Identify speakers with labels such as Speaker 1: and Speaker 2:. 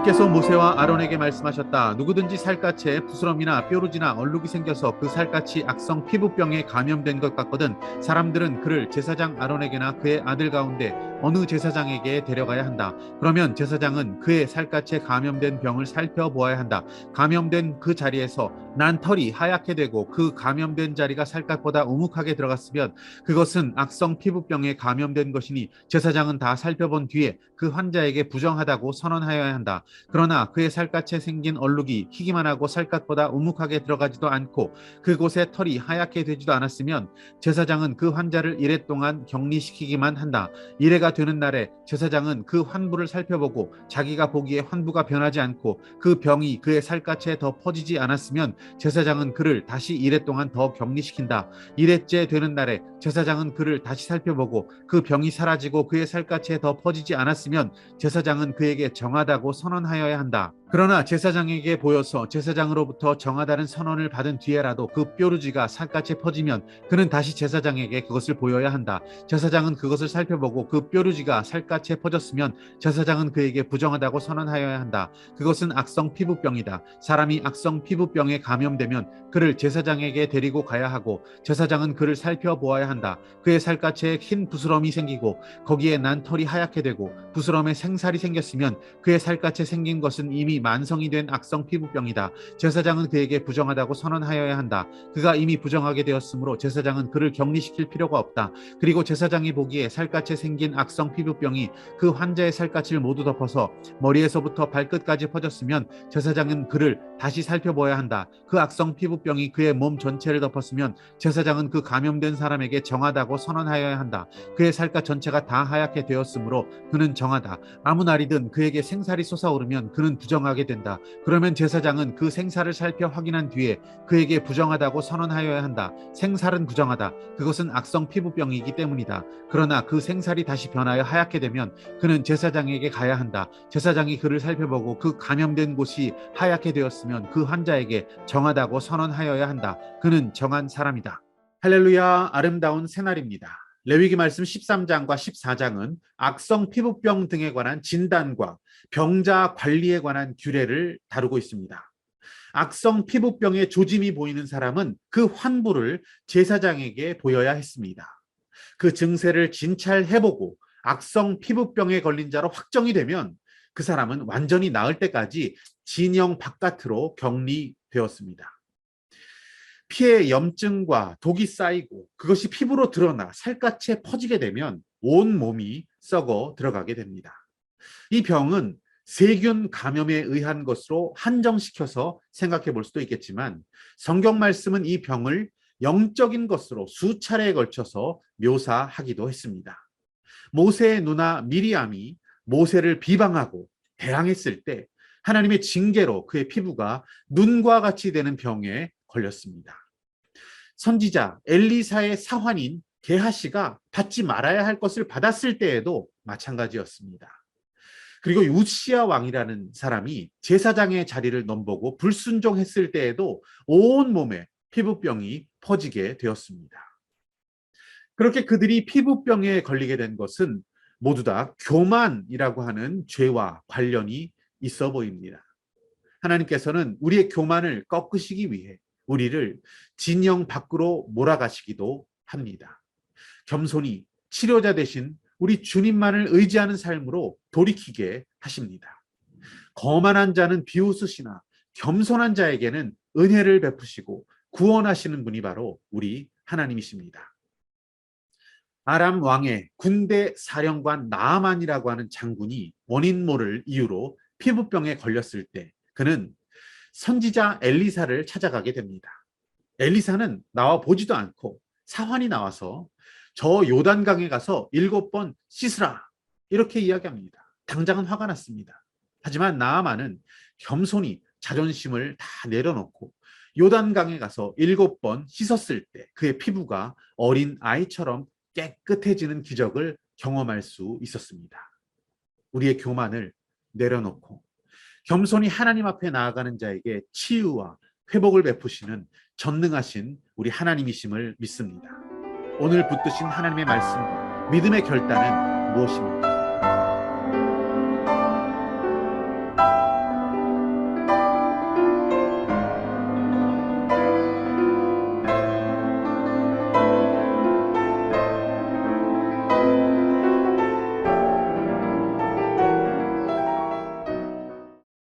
Speaker 1: 하나님께서 모세와 아론에게 말씀하셨다. 누구든지 살갗에 부스럼이나 뾰루지나 얼룩이 생겨서 그 살갗이 악성 피부병에 감염된 것 같거든 사람들은 그를 제사장 아론에게나 그의 아들 가운데 어느 제사장에게 데려가야 한다. 그러면 제사장은 그의 살갗에 감염된 병을 살펴보아야 한다. 감염된 그 자리에서 난 털이 하얗게 되고 그 감염된 자리가 살갗보다 우묵하게 들어갔으면 그것은 악성 피부병에 감염된 것이니 제사장은 다 살펴본 뒤에 그 환자에게 부정하다고 선언하여야 한다. 그러나 그의 살갗에 생긴 얼룩이 희기만 하고 살갗보다 우묵하게 들어가지도 않고 그곳에 털이 하얗게 되지도 않았으면 제사장은 그 환자를 이래 동안 격리시키기만 한다. 이래가 되는 날에 제사장은 그 환부를 살펴보고 자기가 보기에 환부가 변하지 않고 그 병이 그의 살갗에 더 퍼지지 않았으면 제사장은 그를 다시 이래 동안 더 격리시킨다. 이래째 되는 날에 제사장은 그를 다시 살펴보고 그 병이 사라지고 그의 살갗에 더 퍼지지 않았으면 제사장은 그에게 정하다고 선언하여야 한다. 그러나 제사장에게 보여서 제사장으로부터 정하다는 선언을 받은 뒤에라도 그 뾰루지가 살갗에 퍼지면 그는 다시 제사장에게 그것을 보여야 한다. 제사장은 그것을 살펴보고 그 뾰루지가 살갗에 퍼졌으면 제사장은 그에게 부정하다고 선언하여야 한다. 그것은 악성 피부병이다. 사람이 악성 피부병에 감염되면 그를 제사장에게 데리고 가야 하고 제사장은 그를 살펴보아야 한다. 그의 살갗에 흰 부스럼이 생기고 거기에 난 털이 하얗게 되고 부스럼에 생살이 생겼으면 그의 살갗에 생긴 것은 이미 만성이 된 악성 피부병이다. 제사장은 그에게 부정하다고 선언하여야 한다. 그가 이미 부정하게 되었으므로 제사장은 그를 격리시킬 필요가 없다. 그리고 제사장이 보기에 살갗에 생긴 악성 피부병이 그 환자의 살갗을 모두 덮어서 머리에서부터 발끝까지 퍼졌으면 제사장은 그를 다시 살펴보아야 한다. 그 악성 피부병이 그의 몸 전체를 덮었으면 제사장은 그 감염된 사람에게 정하다고 선언하여야 한다. 그의 살갗 전체가 다 하얗게 되었으므로 그는 정하다. 아무 날이든 그에게 생살이 솟아오르면 그는 부정하게 된다. 그러면 제사장은 그 생살을 살펴 확인한 뒤에 그에게 부정하다고 선언하여야 한다. 생살은 부정하다. 그것은 악성 피부병이기 때문이다. 그러나 그 생살이 다시 변하여 하얗게 되면 그는 제사장에게 가야 한다. 제사장이 그를 살펴보고 그 감염된 곳이 하얗게 되었으면 그 환자에게 정하다고 선언하여야 한다. 그는 정한 사람이다. 할렐루야, 아름다운 새날입니다. 레위기 말씀 13장과 14장은 악성 피부병 등에 관한 진단과 병자 관리에 관한 규례를 다루고 있습니다. 악성 피부병의 조짐이 보이는 사람은 그 환부를 제사장에게 보여야 했습니다. 그 증세를 진찰해보고 악성 피부병에 걸린 자로 확정이 되면 그 사람은 완전히 나을 때까지 진영 바깥으로 격리되었습니다. 피에 염증과 독이 쌓이고 그것이 피부로 드러나 살갗에 퍼지게 되면 온 몸이 썩어 들어가게 됩니다. 이 병은 세균 감염에 의한 것으로 한정시켜서 생각해 볼 수도 있겠지만 성경 말씀은 이 병을 영적인 것으로 수차례에 걸쳐서 묘사하기도 했습니다. 모세의 누나 미리암이 모세를 비방하고 대항했을 때 하나님의 징계로 그의 피부가 눈과 같이 되는 병에 걸렸습니다. 선지자 엘리사의 사환인 게하시가 받지 말아야 할 것을 받았을 때에도 마찬가지였습니다. 그리고 우시야 왕이라는 사람이 제사장의 자리를 넘보고 불순종했을 때에도 온몸에 피부병이 퍼지게 되었습니다. 그렇게 그들이 피부병에 걸리게 된 것은 모두 다 교만이라고 하는 죄와 관련이 있어 보입니다. 하나님께서는 우리의 교만을 꺾으시기 위해 우리를 진영 밖으로 몰아가시기도 합니다. 겸손히 치료자 대신 우리 주님만을 의지하는 삶으로 돌이키게 하십니다. 거만한 자는 비웃으시나 겸손한 자에게는 은혜를 베푸시고 구원하시는 분이 바로 우리 하나님이십니다. 아람 왕의 군대 사령관 나아만이라고 하는 장군이 원인 모를 이유로 피부병에 걸렸을 때 그는 선지자 엘리사를 찾아가게 됩니다. 엘리사는 나와 보지도 않고 사환이 나와서 저 요단강에 가서 7번 씻으라 이렇게 이야기합니다. 당장은 화가 났습니다. 하지만 나아만은 겸손히 자존심을 다 내려놓고 요단강에 가서 7번 씻었을 때 그의 피부가 어린 아이처럼 깨끗해지는 기적을 경험할 수 있었습니다. 우리의 교만을 내려놓고 겸손히 하나님 앞에 나아가는 자에게 치유와 회복을 베푸시는 전능하신 우리 하나님이심을 믿습니다. 오늘 붙드신 하나님의 말씀과 믿음의 결단은 무엇입니까?